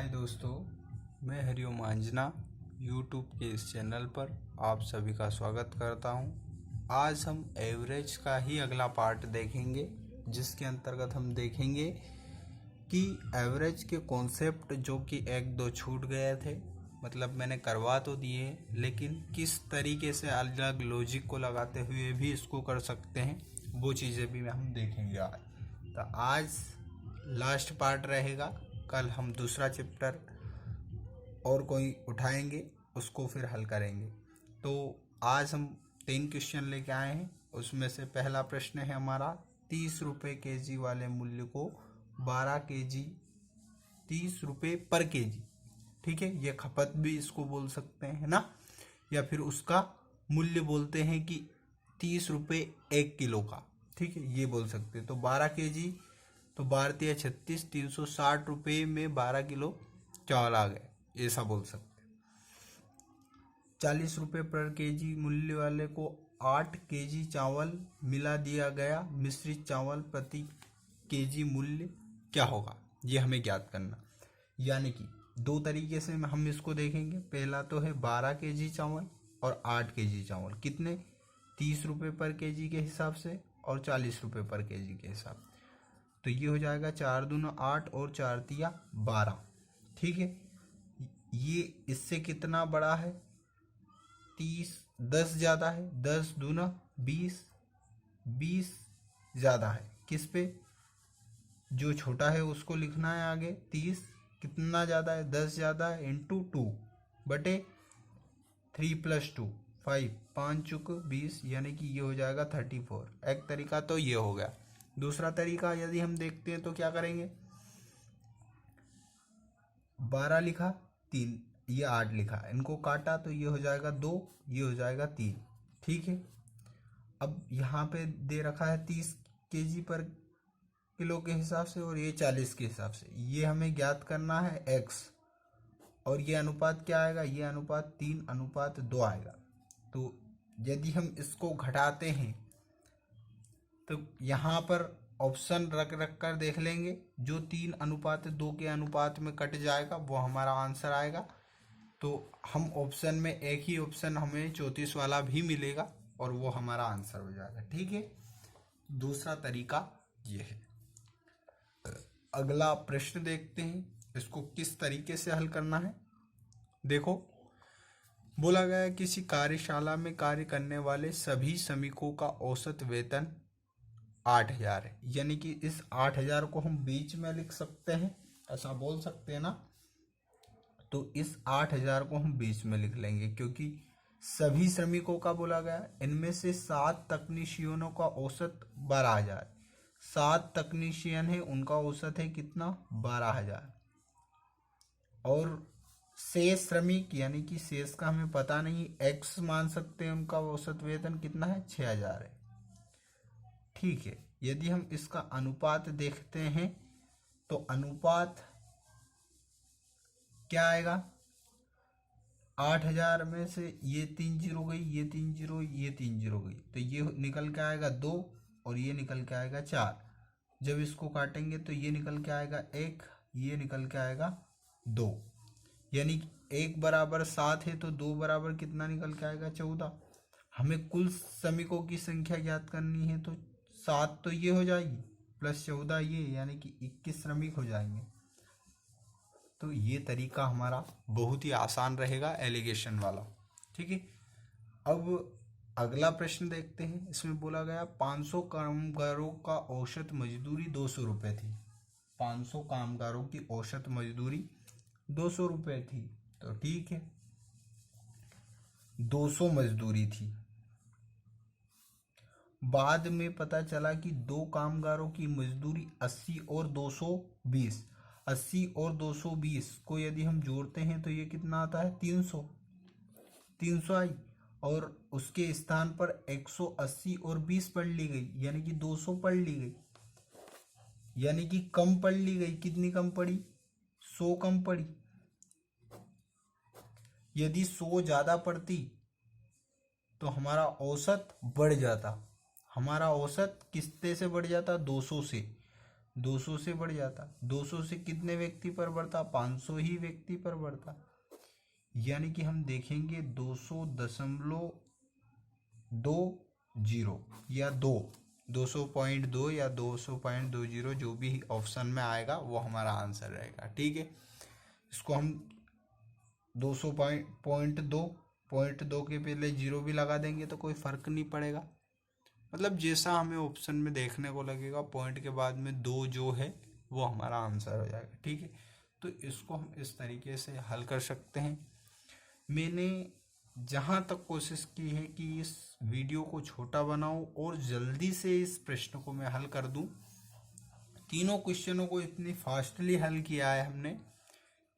हाय दोस्तों, मैं हरिओम आंजना यूट्यूब के इस चैनल पर आप सभी का स्वागत करता हूं। आज हम एवरेज का ही अगला पार्ट देखेंगे, जिसके अंतर्गत हम देखेंगे कि एवरेज के कॉन्सेप्ट जो कि एक दो छूट गए थे, मतलब मैंने करवा तो दिए, लेकिन किस तरीके से अलग लॉजिक को लगाते हुए भी इसको कर सकते हैं, वो चीज़ें भी हम देखेंगे आज। तो आज लास्ट पार्ट रहेगा, कल हम दूसरा चैप्टर और कोई उठाएंगे, उसको फिर हल करेंगे। तो आज हम 3 क्वेश्चन लेके आए हैं। उसमें से पहला प्रश्न है हमारा 30 रुपये केजी वाले मूल्य को 12 केजी 30 रुपये पर केजी, ठीक है, ये खपत भी इसको बोल सकते हैं ना, या फिर उसका मूल्य बोलते हैं कि 30 रुपये 1 किलो का, ठीक है, ये बोल सकते हैं। तो 12 केजी तो भारतीय 36 360 रुपये में 12 किलो चावल आ गए, ऐसा बोल सकते हैं। 40 रुपये पर केजी मूल्य वाले को 8 केजी चावल मिला दिया गया, मिश्रित चावल प्रति केजी मूल्य क्या होगा, ये हमें ज्ञात करना। यानी कि दो तरीके से हम इसको देखेंगे। पहला तो है 12 केजी चावल और 8 केजी चावल, कितने, 30 रुपये पर केजी के हिसाब से और 40 रुपये पर केजी के हिसाब से। तो ये हो जाएगा 4 दूना 8 और 4 तिया 12, ठीक है। ये इससे कितना बड़ा है, 30 10 ज़्यादा है, 10 दूना 20 20 ज़्यादा है, किस पे, जो छोटा है उसको लिखना है आगे। 30 कितना ज़्यादा है, 10 ज़्यादा है, इंटू 2 बटे 3 + 2 5, 5 चुक 20, यानी कि ये हो जाएगा 34। एक तरीका तो ये हो गया। दूसरा तरीका यदि हम देखते हैं तो क्या करेंगे, 12 लिखा 3, ये 8 लिखा, इनको काटा तो ये हो जाएगा 2, ये हो जाएगा 3, ठीक है। अब यहाँ पे दे रखा है 30 केजी पर किलो के हिसाब से और ये 40 के हिसाब से, ये हमें ज्ञात करना है x, और ये अनुपात क्या आएगा, ये अनुपात 3:2 आएगा। तो यदि हम इसको घटाते हैं तो यहाँ पर ऑप्शन रख कर देख लेंगे, जो 3:2 के अनुपात में कट जाएगा वो हमारा आंसर आएगा। तो हम ऑप्शन में एक ही ऑप्शन हमें 34 वाला भी मिलेगा और वो हमारा आंसर हो जाएगा, ठीक है। दूसरा तरीका ये है। अगला प्रश्न देखते हैं, इसको किस तरीके से हल करना है। देखो, बोला गया है किसी कार्यशाला में कार्य करने वाले सभी श्रमिकों का औसत वेतन 8,000 है, यानी कि इस 8,000 को हम बीच में लिख सकते हैं, ऐसा बोल सकते हैं ना। तो इस 8,000 को हम बीच में लिख लेंगे, क्योंकि सभी श्रमिकों का बोला गया। इनमें से 7 तकनीशियनों का औसत 12,000, 7 तकनीशियन है, उनका औसत है कितना, 12,000। और शेष श्रमिक, यानी कि शेष का हमें पता नहीं, x मान सकते हैं, उनका औसत वेतन कितना है, 6,000 है, ठीक है। यदि हम इसका अनुपात देखते हैं तो अनुपात क्या आएगा, 8,000 में से ये 3 जीरो गई, ये 3 जीरो, ये 3 जीरो गई, तो ये निकल के आएगा 2 और ये निकल के आएगा 4। जब इसको काटेंगे तो ये निकल के आएगा 1, ये निकल के आएगा 2, यानी 1 बराबर 7 है तो 2 बराबर कितना निकल के आएगा, 14। हमें कुल श्रमिकों की संख्या ज्ञात करनी है, तो 7 तो ये हो जाएगी प्लस 14 ये, यानी कि 21 श्रमिक हो जाएंगे। तो ये तरीका हमारा बहुत ही आसान रहेगा, एलिगेशन वाला, ठीक है। अब अगला प्रश्न देखते हैं। इसमें बोला गया 500 कामगारों का औसत मजदूरी 200 रुपये थी। 500 कामगारों की औसत मजदूरी 200 रुपये थी, तो ठीक है, 200 मजदूरी थी। बाद में पता चला कि 2 कामगारों की मजदूरी 80 और 220, 80 और 220 को यदि हम जोड़ते हैं तो ये कितना आता है, 300, 300 आई, और उसके स्थान पर 180 और 20 पढ़ ली गई, यानी कि 200 पढ़ ली गई, यानी कि कम पढ़ ली गई। कितनी कम पड़ी, 100 कम पड़ी। यदि 100 ज़्यादा पड़ती तो हमारा औसत बढ़ जाता, हमारा औसत किसते से बढ़ जाता, 200 से। 200 से बढ़ जाता, 200 से कितने व्यक्ति पर बढ़ता, 500 ही व्यक्ति पर बढ़ता। यानी कि हम देखेंगे 200.220 या 200.2 या 200.20 जो भी ऑप्शन में आएगा वो हमारा आंसर रहेगा। ठीक है, इसको हम 200.2 के पहले जीरो भी लगा देंगे तो कोई फर्क नहीं पड़ेगा। मतलब जैसा हमें ऑप्शन में देखने को लगेगा, पॉइंट के बाद में 2 जो है वो हमारा आंसर हो जाएगा। ठीक है, तो इसको हम इस तरीके से हल कर सकते हैं। मैंने जहाँ तक कोशिश की है कि इस वीडियो को छोटा बनाऊं और जल्दी से इस प्रश्न को मैं हल कर दूं। तीनों क्वेश्चनों को इतनी फास्टली हल किया है हमने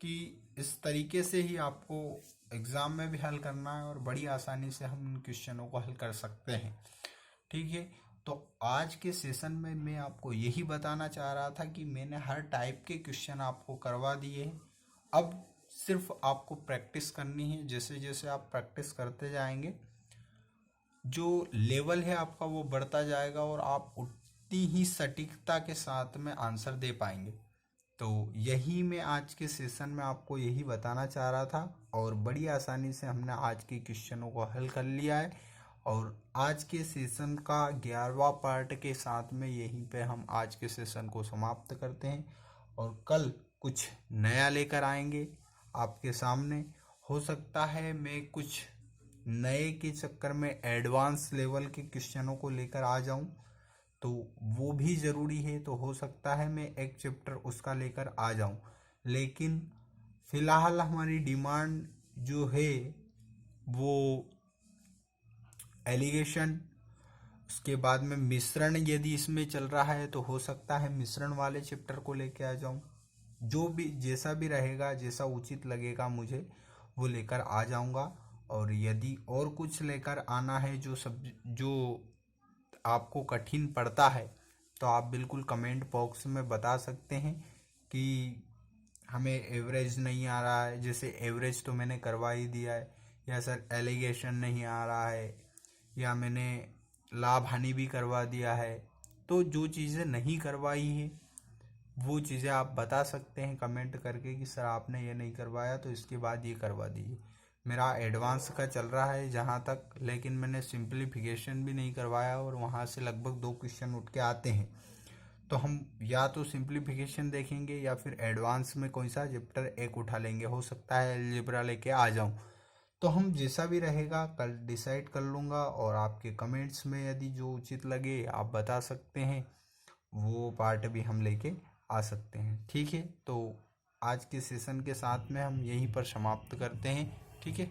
कि इस तरीके से ही आपको एग्ज़ाम में भी हल करना है और बड़ी आसानी से हम इन क्वेश्चनों को हल कर सकते हैं। ठीक है, तो आज के सेशन में मैं आपको यही बताना चाह रहा था कि मैंने हर टाइप के क्वेश्चन आपको करवा दिए हैं। अब सिर्फ आपको प्रैक्टिस करनी है। जैसे जैसे आप प्रैक्टिस करते जाएंगे जो लेवल है आपका वो बढ़ता जाएगा और आप उतनी ही सटीकता के साथ में आंसर दे पाएंगे। तो यही मैं आज के सेशन में आपको यही बताना चाह रहा था और बड़ी आसानी से हमने आज के क्वेश्चनों को हल कर लिया है। और आज के सेशन का 11वां पार्ट के साथ में यहीं पे हम आज के सेशन को समाप्त करते हैं और कल कुछ नया लेकर आएंगे आपके सामने। हो सकता है मैं कुछ नए के चक्कर में एडवांस लेवल के क्वेश्चनों को लेकर आ जाऊं, तो वो भी ज़रूरी है। तो हो सकता है मैं एक चैप्टर उसका लेकर आ जाऊं, लेकिन फ़िलहाल हमारी डिमांड जो है वो एलिगेशन, उसके बाद में मिश्रण यदि इसमें चल रहा है तो हो सकता है मिश्रण वाले चैप्टर को लेके आ जाऊं। जो भी जैसा भी रहेगा, जैसा उचित लगेगा मुझे वो लेकर आ जाऊंगा। और यदि और कुछ लेकर आना है जो आपको कठिन पड़ता है तो आप बिल्कुल कमेंट बॉक्स में बता सकते हैं कि हमें एवरेज नहीं आ रहा है। जैसे एवरेज तो मैंने करवा ही दिया है, या सर एलिगेशन नहीं आ रहा है, या मैंने लाभ हानि भी करवा दिया है। तो जो चीज़ें नहीं करवाई है वो चीज़ें आप बता सकते हैं कमेंट करके कि सर आपने ये नहीं करवाया तो इसके बाद ये करवा दीजिए। मेरा एडवांस का चल रहा है जहाँ तक, लेकिन मैंने सिंप्लीफिकेशन भी नहीं करवाया और वहाँ से लगभग 2 क्वेश्चन उठ के आते हैं। तो हम या तो सिंप्लीफिकेशन देखेंगे या फिर एडवांस में कोई सा चैप्टर एक उठा लेंगे। हो सकता है अलजेब्रा लेके आ जाऊँ। तो हम जैसा भी रहेगा कल डिसाइड कर लूँगा और आपके कमेंट्स में यदि जो उचित लगे आप बता सकते हैं, वो पार्ट भी हम लेके आ सकते हैं। ठीक है, तो आज के सेशन के साथ में हम यहीं पर समाप्त करते हैं। ठीक है।